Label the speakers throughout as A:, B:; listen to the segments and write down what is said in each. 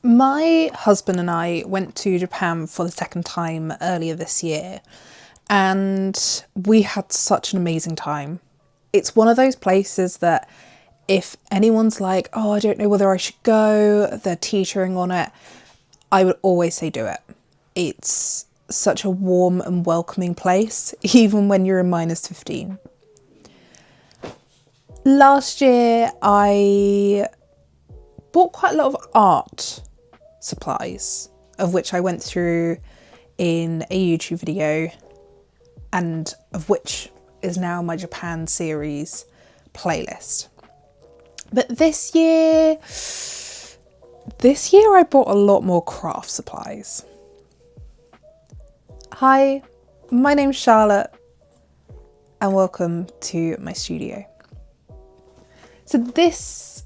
A: My husband and I went to Japan for the second time earlier this year, and we had such an amazing time. It's one of those places that if anyone's like, oh, I don't know whether I should go, they're teetering on it, I would always say do it. It's such a warm and welcoming place, even when you're in -15. Last year, I bought quite a lot of art supplies, of which I went through in a YouTube video, and of which is now my Japan series playlist. But this year I bought a lot more craft supplies. Hi, my name's Charlotte, and welcome to my studio. So this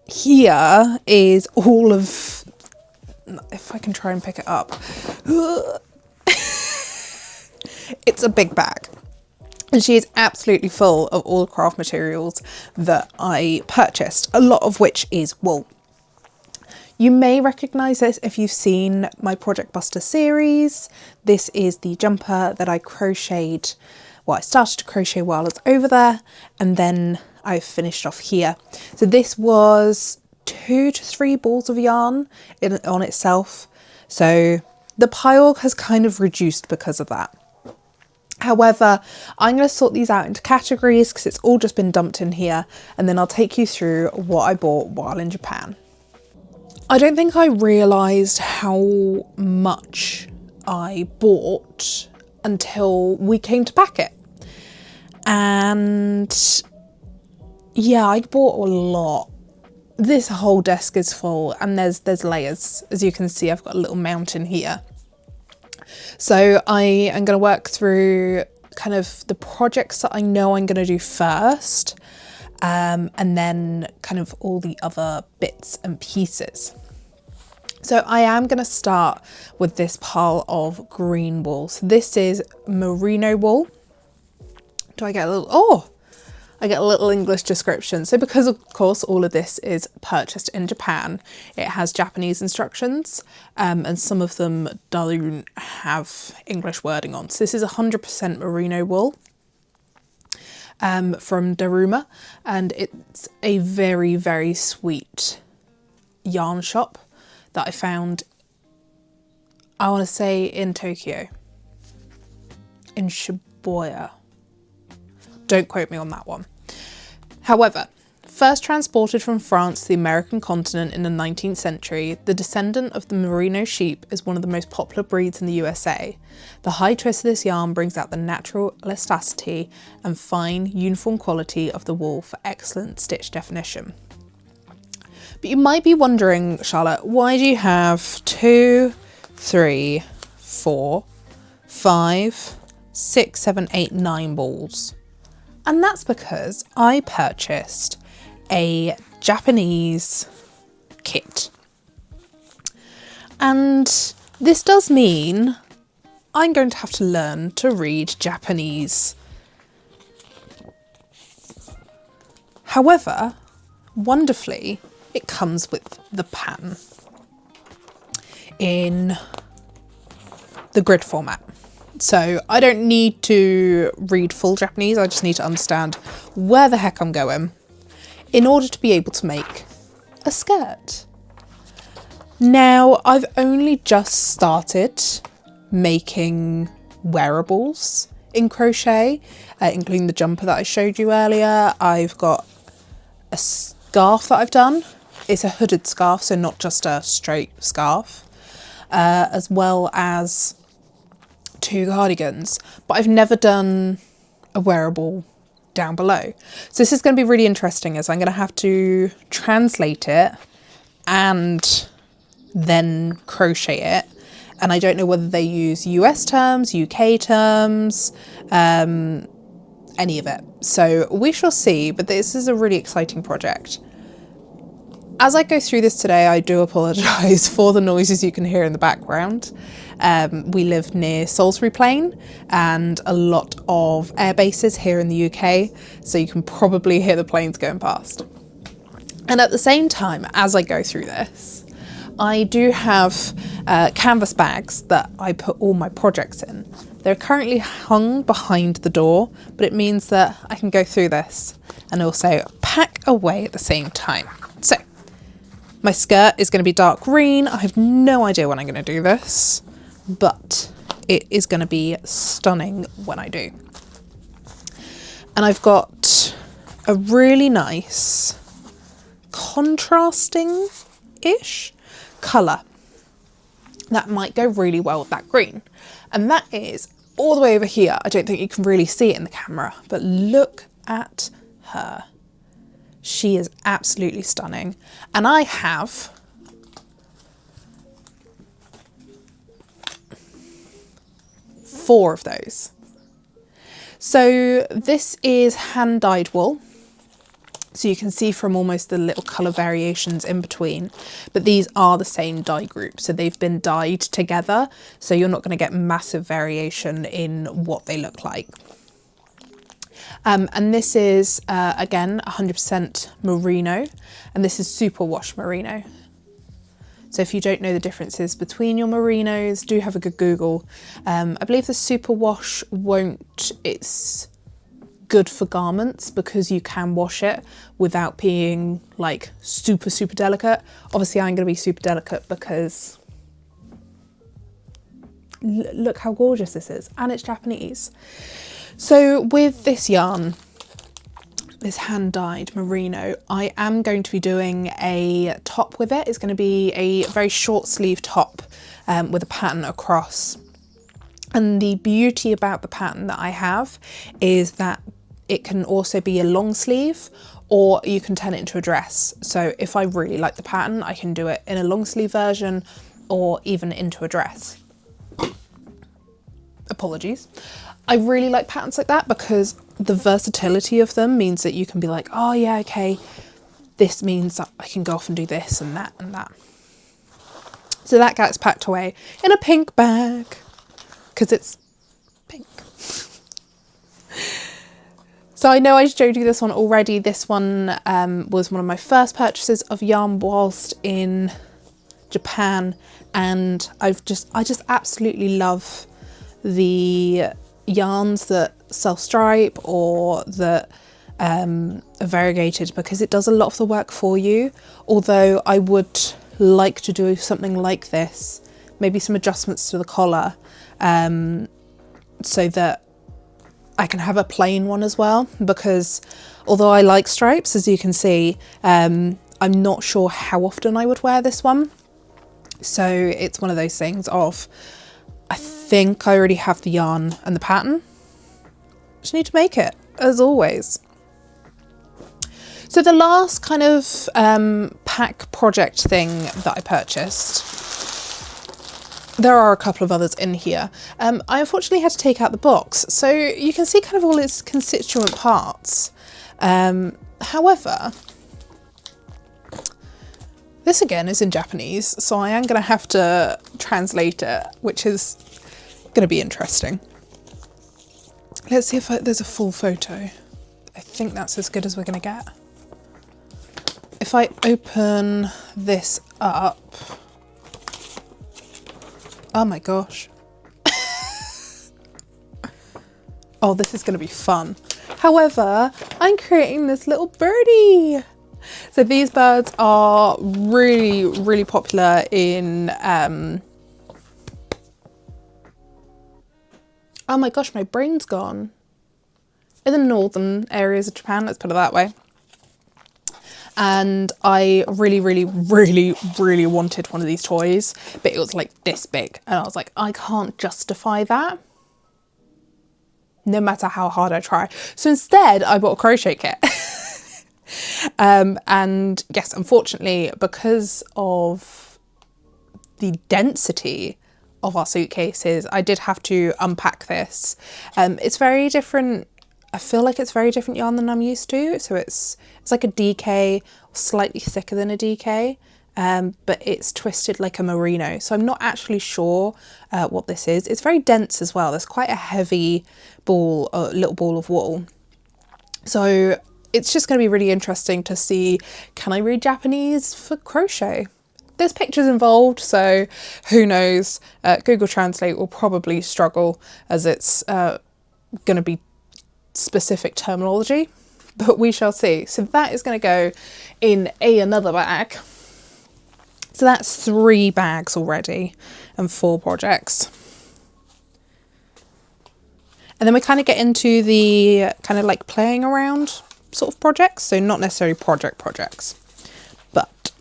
A: here is all of, if I can try and pick it up, it's a big bag. And she is absolutely full of all the craft materials that I purchased, a lot of which is wool. You may recognise this if you've seen my Project Buster series. This is the jumper that I crocheted, well, I started to crochet while I was over there, and then I finished off here. So this was 2 to 3 balls of yarn on itself. So the pile has kind of reduced because of that. However, I'm going to sort these out into categories because it's all just been dumped in here, and then I'll take you through what I bought while in Japan. I don't think I realised how much I bought until we came to pack it. And yeah, I bought a lot. This whole desk is full, and there's layers. As you can see, I've got a little mountain here. So I am going to work through kind of the projects that I know I'm going to do first, and then kind of all the other bits and pieces. So I am going to start with this pile of green wool. So this is merino wool. Do I get a little, oh, I get a little English description. So because of course all of this is purchased in Japan, it has Japanese instructions, and some of them don't have English wording on. So this is 100% merino wool from Daruma, and it's a very, very sweet yarn shop that I found, I want to say in Tokyo, in Shibuya. Don't quote me on that one. However, first transported from France to the American continent in the 19th century, the descendant of the merino sheep is one of the most popular breeds in the USA. The high twist of this yarn brings out the natural elasticity and fine, uniform quality of the wool for excellent stitch definition. But you might be wondering, Charlotte, why do you have 2, 3, 4, 5, 6, 7, 8, 9 balls? And that's because I purchased a Japanese kit. And this does mean I'm going to have to learn to read Japanese. However, wonderfully, it comes with the pattern in the grid format. So I don't need to read full Japanese, I just need to understand where the heck I'm going in order to be able to make a skirt. Now, I've only just started making wearables in crochet, including the jumper that I showed you earlier. I've got a scarf that I've done. It's a hooded scarf, so not just a straight scarf, as well as 2 cardigans, but I've never done a wearable down below. So this is going to be really interesting, as I'm going to have to translate it and then crochet it. And I don't know whether they use US terms, UK terms, any of it. So we shall see, but this is a really exciting project. As I go through this today, I do apologise for the noises you can hear in the background. We live near Salisbury Plain and a lot of air bases here in the UK, so you can probably hear the planes going past. And at the same time, as I go through this, I do have canvas bags that I put all my projects in. They're currently hung behind the door, but it means that I can go through this and also pack away at the same time. So my skirt is going to be dark green. I have no idea when I'm going to do this, but it is going to be stunning when I do. And I've got a really nice contrasting-ish colour that might go really well with that green. And that is all the way over here. I don't think you can really see it in the camera, but look at her. She is absolutely stunning. And I have four of those. So this is hand dyed wool. So you can see from almost the little colour variations in between, but these are the same dye group. So they've been dyed together. So you're not going to get massive variation in what they look like. And this is, again, 100% merino, and this is superwash merino. So if you don't know the differences between your merinos, do have a good Google. I believe the superwash won't, it's good for garments because you can wash it without being like super delicate. Obviously I'm going to be super delicate because look how gorgeous this is, and it's Japanese. So with this yarn, this hand dyed merino, I am going to be doing a top with it. It's going to be a very short sleeve top with a pattern across. And the beauty about the pattern that I have is that it can also be a long sleeve, or you can turn it into a dress. So if I really like the pattern, I can do it in a long sleeve version or even into a dress. Apologies. I really like patterns like that because the versatility of them means that you can be like, oh yeah, okay, this means that I can go off and do this and that and that. So that gets packed away in a pink bag because it's pink. So I know I showed you this one already. This one was one of my first purchases of yarn whilst in Japan, and I just absolutely love the yarns that self-stripe or that are variegated because it does a lot of the work for you. Although I would like to do something like this, maybe some adjustments to the collar so that I can have a plain one as well, because although I like stripes, as you can see, I'm not sure how often I would wear this one. So it's one of those things of, I think I already have the yarn and the pattern. Just need to make it, as always. So the last kind of pack project thing that I purchased, there are a couple of others in here. I unfortunately had to take out the box, so you can see kind of all its constituent parts. However, this again is in Japanese, so I am going to have to translate it, which is going to be interesting. Let's see if there's a full photo. I think that's as good as we're going to get. If I open this up, oh my gosh. Oh, this is going to be fun. However, I'm creating this little birdie. So these birds are really popular in, oh my gosh, my brain's gone. In the northern areas of Japan, let's put it that way. And I really wanted one of these toys, but it was like this big. And I was like, I can't justify that, no matter how hard I try. So instead, I bought a crochet kit. And yes, unfortunately, because of the density of our suitcases, I did have to unpack this. It's very different. I feel like it's very different yarn than I'm used to. So it's like a DK, slightly thicker than a DK, but it's twisted like a merino. So I'm not actually sure what this is. It's very dense as well. There's quite a heavy ball, little ball of wool. So it's just going to be really interesting to see, can I read Japanese for crochet? there's pictures involved, so who knows. Google Translate will probably struggle as it's going to be specific terminology, but we shall see. So that is going to go in another bag. So that's 3 bags already and 4 projects. And then we kind of get into the kind of like playing around sort of projects. So not necessarily projects, but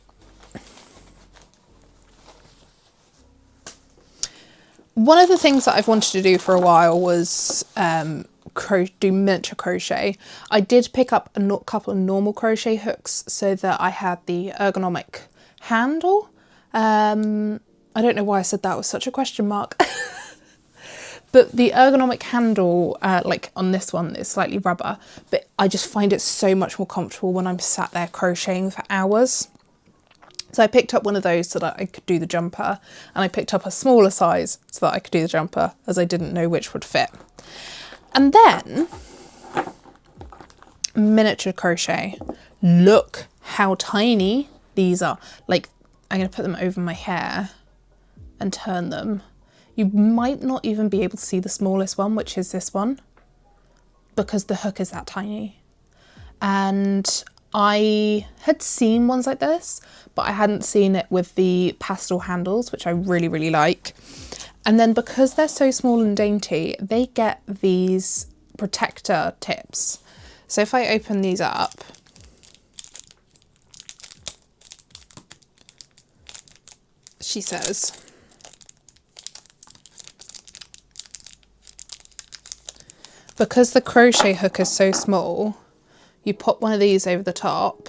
A: one of the things that I've wanted to do for a while was do miniature crochet. I did pick up a couple of normal crochet hooks so that I had the ergonomic handle. I don't know why I said that with such a question mark. But the ergonomic handle, like on this one, is slightly rubber, but I just find it so much more comfortable when I'm sat there crocheting for hours. So I picked up one of those so that I could do the jumper, and I picked up a smaller size so that I could do the jumper, as I didn't know which would fit. And then miniature crochet. Look how tiny these are. Like, I'm going to put them over my hair and turn them. You might not even be able to see the smallest one, which is this one, because the hook is that tiny. And I had seen ones like this, but I hadn't seen it with the pastel handles, which I really, really like. And then because they're so small and dainty, they get these protector tips. So if I open these up, she says, because the crochet hook is so small, you pop one of these over the top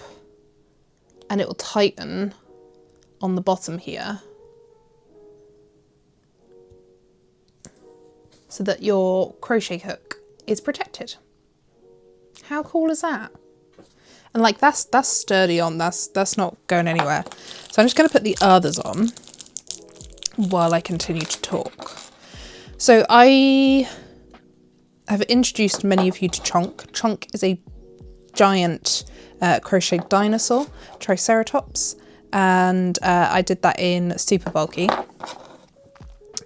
A: and it will tighten on the bottom here so that your crochet hook is protected. How cool is that? And like that's sturdy on, that's not going anywhere. So I'm just going to put the others on while I continue to talk. So I have introduced many of you to Chonk. Chonk is a giant crochet dinosaur, Triceratops, and I did that in super bulky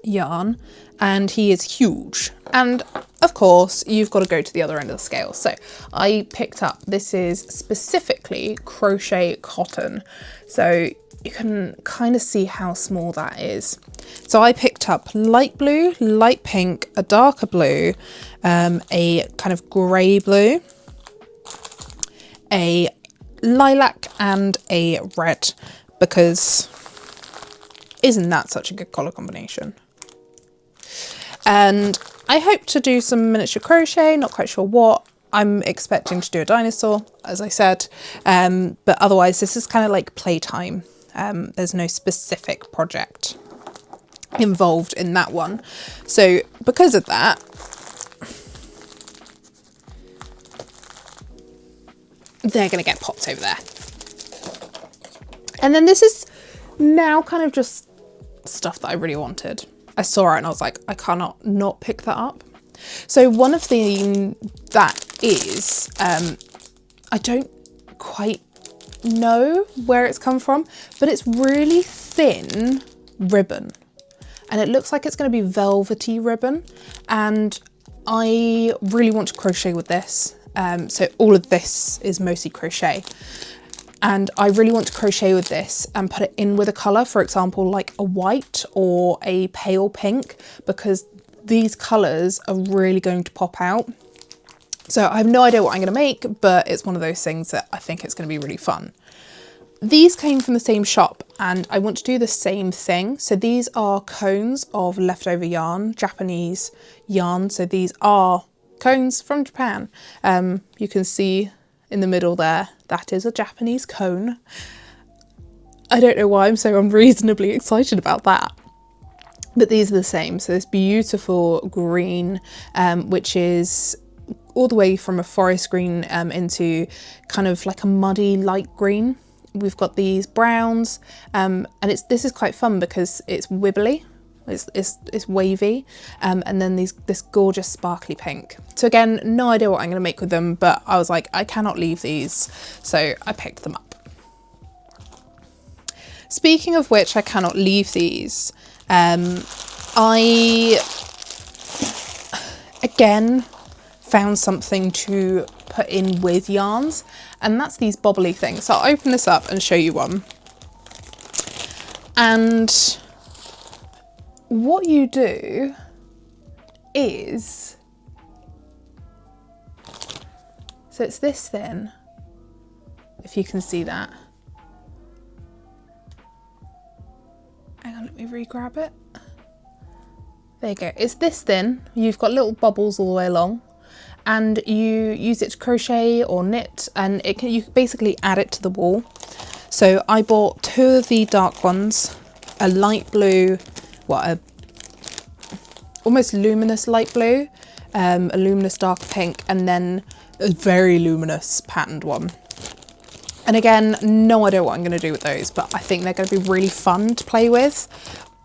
A: yarn, and he is huge. And of course you've got to go to the other end of the scale. So I picked up, this is specifically crochet cotton, so you can kind of see how small that is. So I picked up light blue, light pink, a darker blue, a kind of grey blue, a lilac and a red, because isn't that such a good colour combination? And I hope to do some miniature crochet, not quite sure what. I'm expecting to do a dinosaur, as I said, but otherwise this is kind of like playtime. There's no specific project involved in that one. So because of that, they're going to get popped over there. And then this is now kind of just stuff that I really wanted. I saw it and I was like, I cannot not pick that up. So one of the, that is, I don't quite know where it's come from, but it's really thin ribbon. And it looks like it's going to be velvety ribbon. And I really want to crochet with this. So all of this is mostly crochet. And I really want to crochet with this and put it in with a colour, for example, like a white or a pale pink, because these colours are really going to pop out. So I have no idea what I'm going to make, but it's one of those things that I think it's going to be really fun. These came from the same shop and I want to do the same thing. So these are cones of leftover yarn, Japanese yarn. So these are cones from Japan. You can see in the middle there, that is a Japanese cone. I don't know why I'm so unreasonably excited about that. But these are the same. So this beautiful green, which is all the way from a forest green into kind of like a muddy light green. We've got these browns, and this is quite fun because it's wibbly, it's wavy, and then this gorgeous sparkly pink. So again, no idea what I'm going to make with them, but I was like, I cannot leave these, so I picked them up. Speaking of which, I cannot leave these. I, again, found something to put in with yarns, and that's these bobbly things. So I'll open this up and show you one. And what you do is, so it's this thin, if you can see that. Hang on, let me re-grab it. There you go, it's this thin. You've got little bubbles all the way along, and you use it to crochet or knit, and you can basically add it to the wall. So I bought 2 of the dark ones, a light blue, almost luminous light blue, a luminous dark pink, and then a very luminous patterned one. And again, no idea what I'm going to do with those, but I think they're going to be really fun to play with,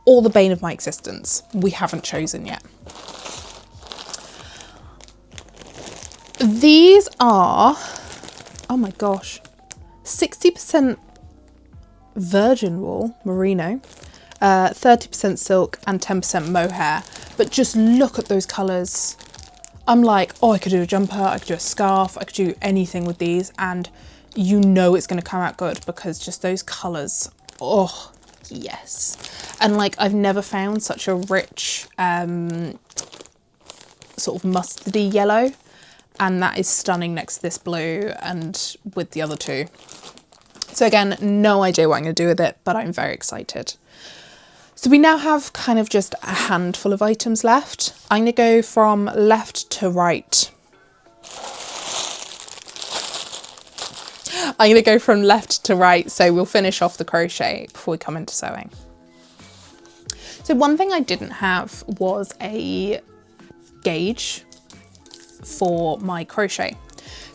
A: or the bane of my existence. We haven't chosen yet. These are, oh my gosh, 60% virgin wool, merino, 30% silk and 10% mohair. But just look at those colours. I'm like, oh, I could do a jumper, I could do a scarf, I could do anything with these, and you know it's going to come out good because just those colours, oh yes. And like, I've never found such a rich sort of mustardy yellow, and that is stunning next to this blue and with the other two. So again, no idea what I'm going to do with it, but I'm very excited. So we now have kind of just a handful of items left. I'm going to go from left to right. I'm going to go from left to right, so we'll finish off the crochet before we come into sewing. So one thing I didn't have was a gauge for my crochet.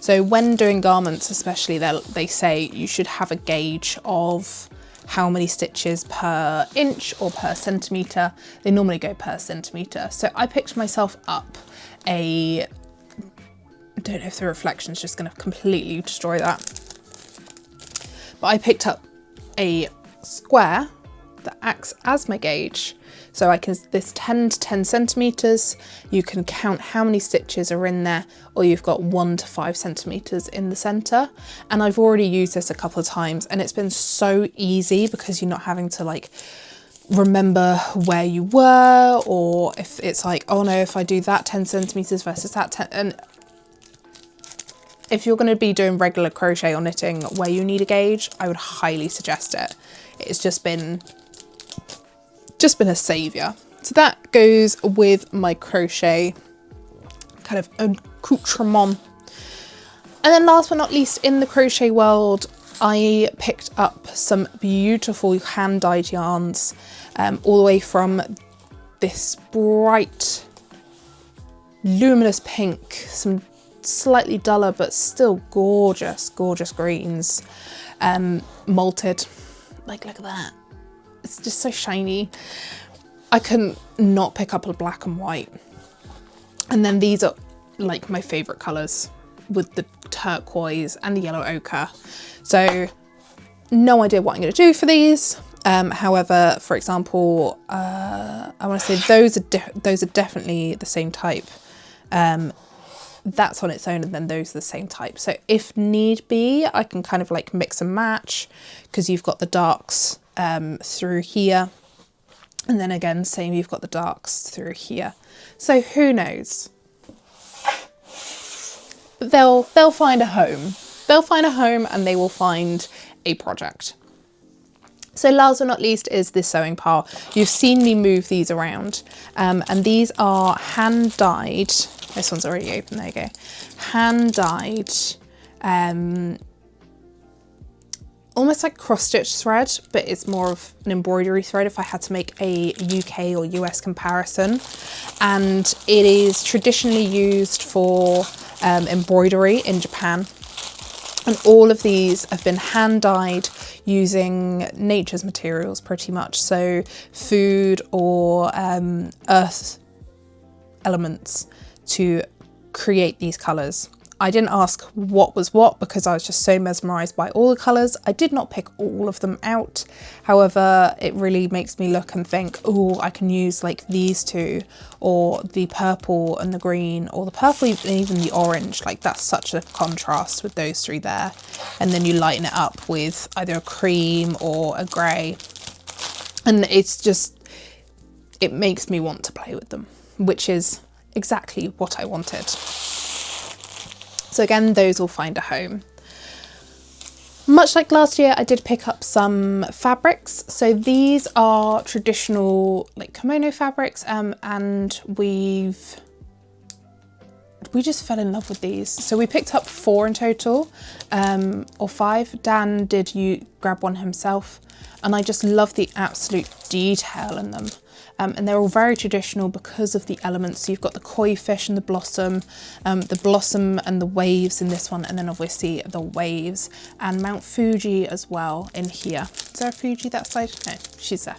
A: So when doing garments especially, they say you should have a gauge of how many stitches per inch or per centimetre. They normally go per centimetre. So I picked myself up I don't know if the reflection's just going to completely destroy that. But I picked up a square that acts as my gauge. So this 10 to 10 centimetres, you can count how many stitches are in there, or you've got 1 to 5 centimetres in the centre. And I've already used this a couple of times, and it's been so easy because you're not having to like remember where you were, or if it's like, oh no, if I do that 10 centimetres versus that 10, and if you're going to be doing regular crochet or knitting where you need a gauge, I would highly suggest it. It's just been a saviour. So that goes with my crochet kind of accoutrement. And then last but not least, in the crochet world, I picked up some beautiful hand-dyed yarns, all the way from this bright luminous pink, some slightly duller but still gorgeous greens, malted. Like, look at that, it's just so shiny. I couldn't not pick up a black and white. And then these are like my favourite colours, with the turquoise and the yellow ochre. So no idea what I'm going to do for these. However, for example, I want to say those are definitely the same type. That's on its own, and then those are the same type. So if need be, I can kind of like mix and match, because you've got the darks through here, and then again, same, you've got the darks through here. So who knows? But they'll find a home. They'll find a home, and they will find a project. So last but not least is this sewing pile. You've seen me move these around, and these are hand dyed. This one's already open, there you go. Hand dyed, almost like cross stitch thread, but it's more of an embroidery thread if I had to make a UK or US comparison. And it is traditionally used for embroidery in Japan. And all of these have been hand dyed using nature's materials pretty much. So food or earth elements to create these colours. I didn't ask what was what because I was just so mesmerised by all the colours. I did not pick all of them out. However, it really makes me look and think, oh, I can use like these two, or the purple and the green, or the purple and even the orange. Like that's such a contrast with those three there. And then you lighten it up with either a cream or a grey. And it's just, it makes me want to play with them, which is exactly what I wanted. So again, those will find a home. Much like last year, I did pick up some fabrics. So these are traditional like kimono fabrics, and we just fell in love with these. So we picked up 4 in total, or 5. Dan did grab one himself, and I just love the absolute detail in them. And they're all very traditional because of the elements. So you've got the koi fish and the blossom and the waves in this one, and then obviously the waves and Mount Fuji as well in here. Is there a Fuji that side? No, she's there.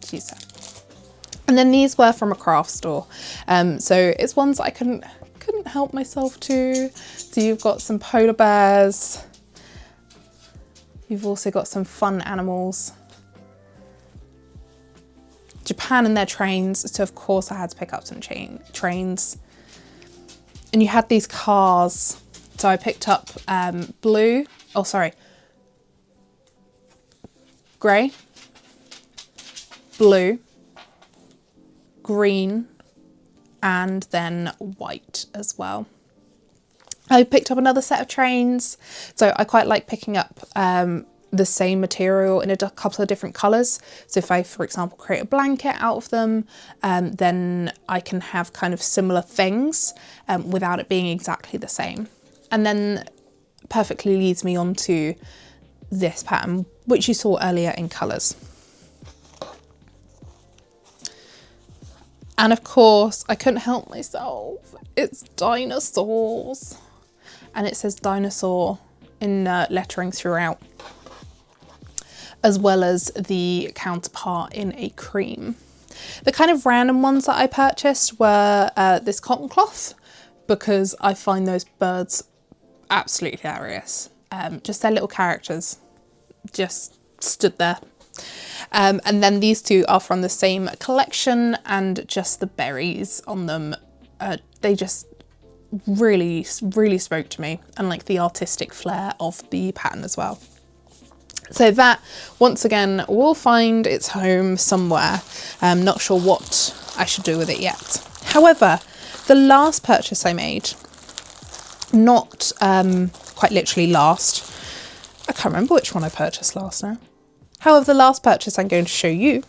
A: She's there. And then these were from a craft store. So it's ones I couldn't help myself to. So you've got some polar bears. You've also got some fun animals. Japan and their trains, so of course I had to pick up some trains. And you had these cars, so I picked up grey, blue, green, and then white as well. I picked up another set of trains, so I quite like picking up the same material in a couple of different colours. So if I, for example, create a blanket out of them, then I can have kind of similar things without it being exactly the same. And then perfectly leads me on to this pattern, which you saw earlier in colours. And of course, I couldn't help myself. It's dinosaurs. And it says dinosaur in lettering throughout, as well as the counterpart in a cream. The kind of random ones that I purchased were this cotton cloth, because I find those birds absolutely hilarious. Just their little characters just stood there. And then these two are from the same collection, and just the berries on them, they just really spoke to me, and like the artistic flair of the pattern as well. So that, once again, will find its home somewhere. I'm not sure what I should do with it yet. However, the last purchase I made, not quite literally last, I can't remember which one I purchased last now. However, the last purchase I'm going to show you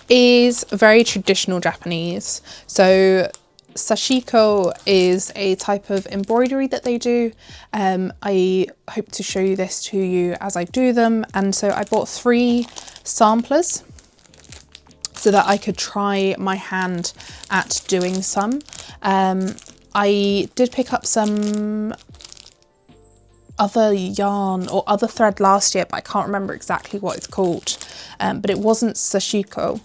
A: is very traditional Japanese. So sashiko is a type of embroidery that they do. I hope to show you this to you as I do them. And so I bought 3 samplers so that I could try my hand at doing some. I did pick up some other yarn or other thread last year, but I can't remember exactly what it's called. But it wasn't sashiko.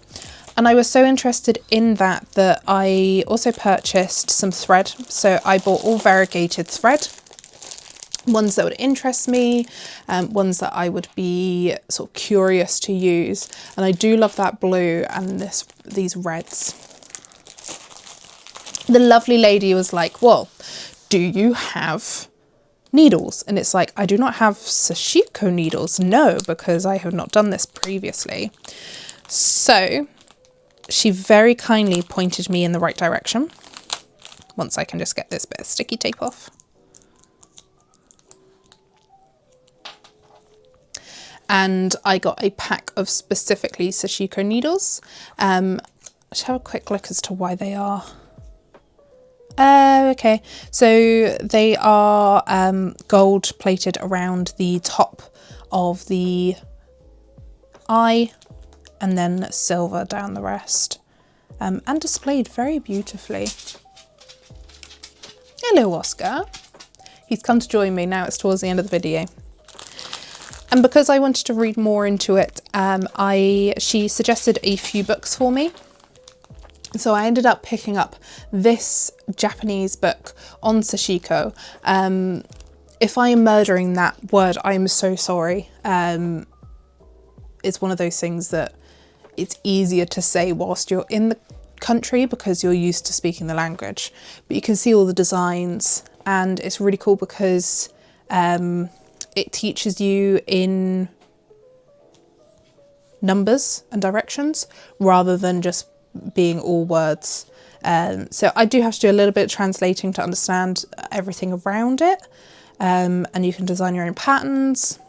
A: And I was so interested in that I also purchased some thread. So I bought all variegated thread, ones that would interest me, ones that I would be sort of curious to use. And I do love that blue and these reds. The lovely lady was like, well, do you have needles? And it's like, I do not have sashiko needles. No, because I have not done this previously. So she very kindly pointed me in the right direction. Once I can just get this bit of sticky tape off. And I got a pack of specifically sashiko needles. Let's have a quick look as to why they are. Okay, so they are gold plated around the top of the eye, and then silver down the rest, and displayed very beautifully. Hello, Oscar. He's come to join me. Now it's towards the end of the video. And because I wanted to read more into it, she suggested a few books for me. So I ended up picking up this Japanese book on sashiko. If I am murdering that word, I am so sorry. It's one of those things that it's easier to say whilst you're in the country because you're used to speaking the language. But you can see all the designs, and it's really cool because it teaches you in numbers and directions rather than just being all words. So I do have to do a little bit of translating to understand everything around it. And you can design your own patterns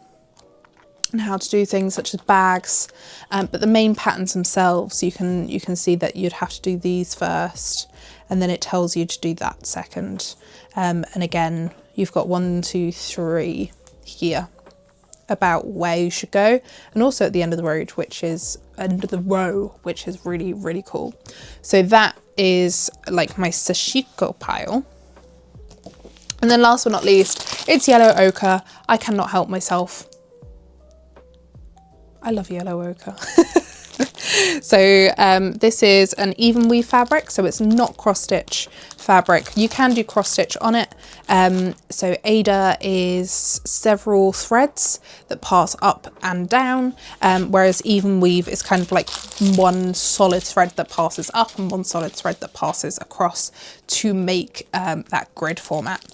A: and how to do things such as bags. But the main patterns themselves, you can see that you'd have to do these first, and then it tells you to do that second. And again, you've got 1, 2, 3 here about where you should go, and also at the end of the road, which is really, really cool. So that is like my sashiko pile. And then last but not least, it's yellow ochre. I cannot help myself. I love yellow ochre. So this is an even weave fabric, so it's not cross stitch fabric. You can do cross stitch on it. So Ada is several threads that pass up and down, whereas even weave is kind of like one solid thread that passes up and one solid thread that passes across to make that grid format.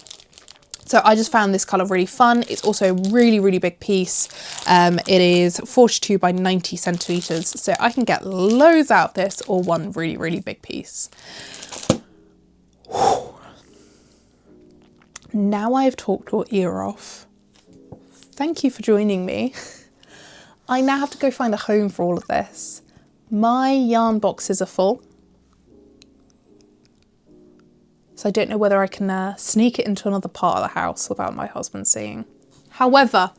A: So I just found this colour really fun. It's also a really, really big piece. It is 42 by 90 centimetres. So I can get loads out of this, or one really, really big piece. Now I've talked your ear off. Thank you for joining me. I now have to go find a home for all of this. My yarn boxes are full. So I don't know whether I can sneak it into another part of the house without my husband seeing. However,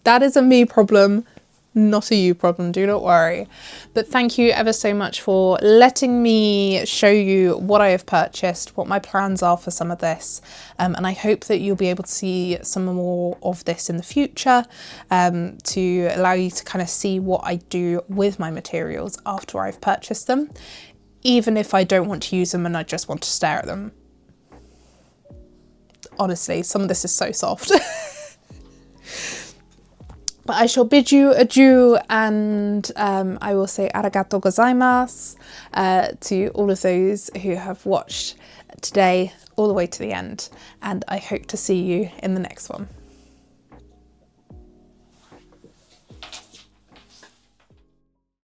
A: that is a me problem, not a you problem, do not worry. But thank you ever so much for letting me show you what I have purchased, what my plans are for some of this. And I hope that you'll be able to see some more of this in the future, to allow you to kind of see what I do with my materials after I've purchased them, even if I don't want to use them and I just want to stare at them. Honestly, some of this is so soft. But I shall bid you adieu, and I will say arigato gozaimasu to all of those who have watched today all the way to the end. And I hope to see you in the next one.